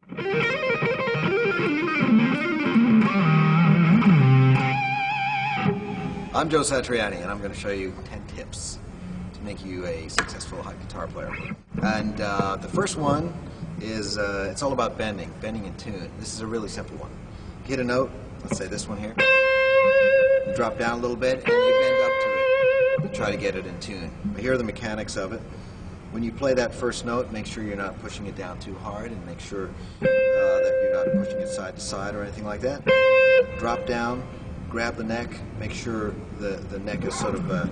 I'm Joe Satriani, and I'm going to show you 10 tips to make you a successful guitar player. And the first one is it's all about bending in tune. This is a really simple one. You hit a note, let's say this one here. You drop down a little bit, and you bend up to it. You try to get it in tune. But here are the mechanics of it. When you play that first note, make sure you're not pushing it down too hard, and make sure that you're not pushing it side to side or anything like that. Drop down, grab the neck, make sure the neck is sort of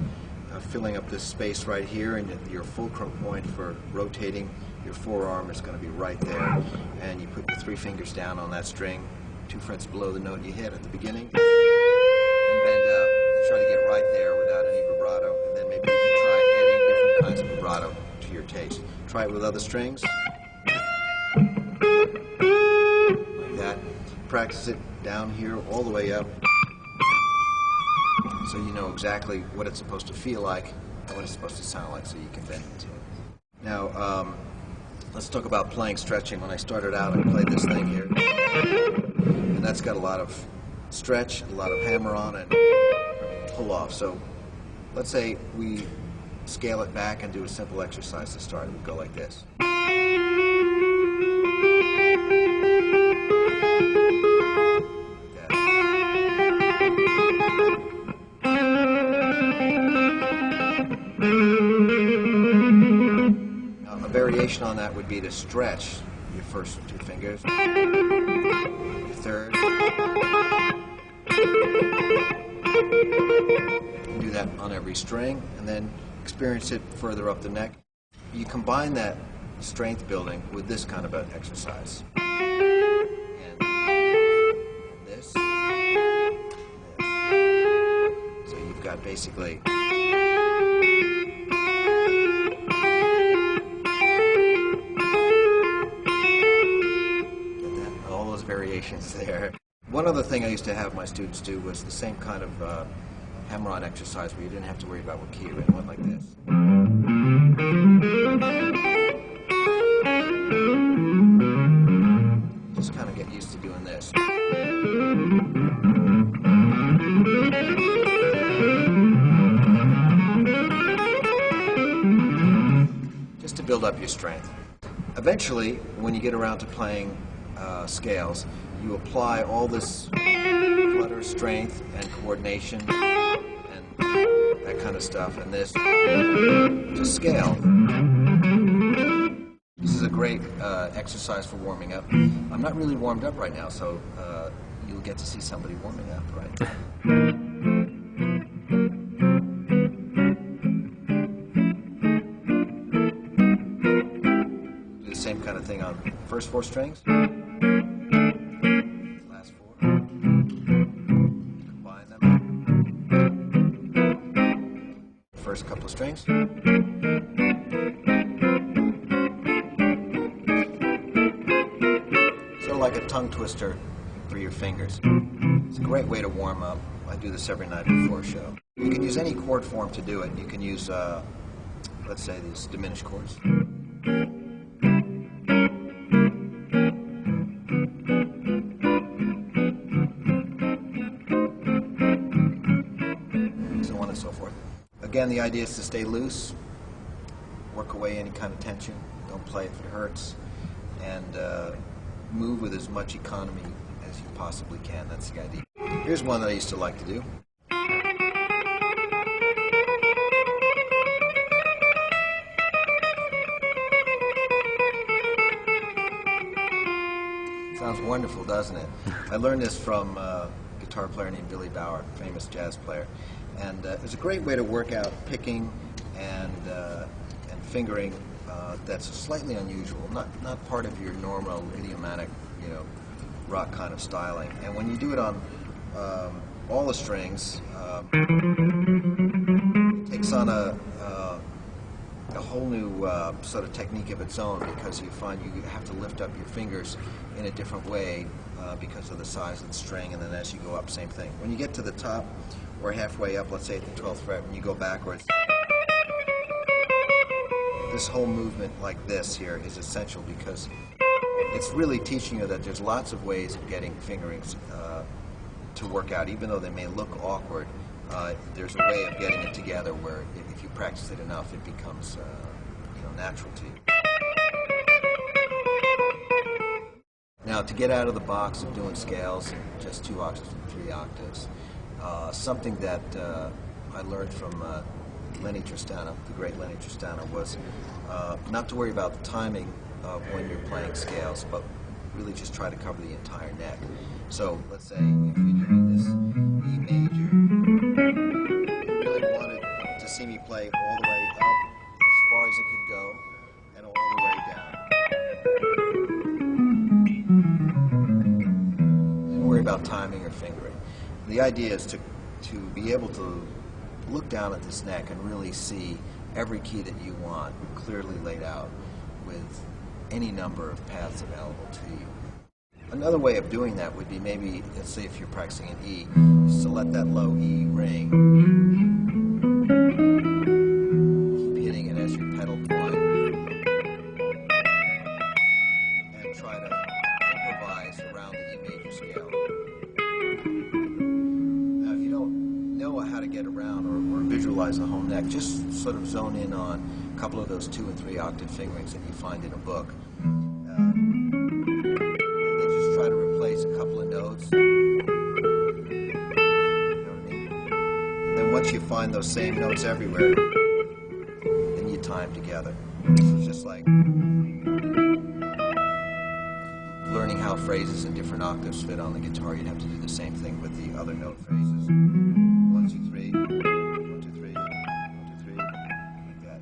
filling up this space right here, and your fulcrum point for rotating your forearm is going to be right there. And you put your 3 fingers down on that string, 2 frets below the note you hit at the beginning, and bend up. Try to get right there without any vibrato, and then maybe you can try adding different kinds of vibrato to your taste. Try it with other strings, like that. Practice it down here all the way up, so you know exactly what it's supposed to feel like and what it's supposed to sound like, so you can bend it to it. Now, let's talk about playing stretching. When I started out, I played this thing here, and that's got a lot of stretch, a lot of hammer on, and pull off. So let's say we scale it back and do a simple exercise to start. We go like this. A variation on that would be to stretch your first 2 fingers, your third, do that on every string, and then experience it further up the neck. You combine that strength building with this kind of an exercise. And this. So you've got basically variations there. One other thing I used to have my students do was the same kind of hammer-on exercise where you didn't have to worry about what key you're in. It went like this. Just kind of get used to doing this. Just to build up your strength. Eventually, when you get around to playing scales, you apply all this flutter, strength, and coordination, and that kind of stuff, and this to scale. This is a great exercise for warming up. I'm not really warmed up right now, so you'll get to see somebody warming up right now. Do the same kind of thing on first 4 strings. Last 4. Combine them. First couple of strings. Sort of like a tongue twister for your fingers. It's a great way to warm up. I do this every night before a show. You can use any chord form to do it. You can use, let's say, these diminished chords. So on and so forth. Again, the idea is to stay loose, work away any kind of tension, don't play if it hurts, and move with as much economy as you possibly can. That's the idea. Here's one that I used to like to do. Sounds wonderful, doesn't it? I learned this from a guitar player named Billy Bauer, famous jazz player. And it's a great way to work out picking and fingering that's slightly unusual, not part of your normal idiomatic, rock kind of styling. And when you do it on all the strings, it takes on a whole new sort of technique of its own, because you find you have to lift up your fingers in a different way because of the size of the string, and then as you go up, same thing. When you get to the top or halfway up, let's say at the 12th fret, when you go backwards, this whole movement like this here is essential, because it's really teaching you that there's lots of ways of getting fingerings to work out, even though they may look awkward. There's a way of getting it together where if you practice it enough, it becomes natural to you. Now, to get out of the box of doing scales, just 2 octaves and 3 octaves, something that I learned from Lenny Tristano, the great Lenny Tristano, was not to worry about the timing of when you're playing scales, but really just try to cover the entire neck. So let's say if you're doing this E major, you really wanted to see me play all the way up as far as it could go and all the way down. Don't worry about timing or fingering. The idea is to be able to look down at this neck and really see every key that you want clearly laid out with any number of paths available to you. Another way of doing that would be maybe, let's say if you're practicing an E, is to let that low E ring. Keep hitting it as your pedal point. And try to improvise around the E major scale. Now if you don't know how to get around or visualize the whole neck, just sort of zone in on a couple of those 2 and 3 octave fingerings that you find in a book. Try to replace a couple of notes. You know what I mean? And then once you find those same notes everywhere, then you time together. So it's just like learning how phrases in different octaves fit on the guitar. You'd have to do the same thing with the other note phrases. 1, 2, 3, 1, 2, 3, 1, 2, 3, like that.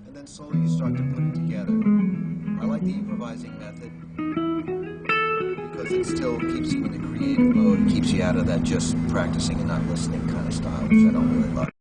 And then slowly you start to put it together. I like the improvising method because it still keeps you in the creative mode, keeps you out of that just practicing and not listening kind of style, which I don't really like.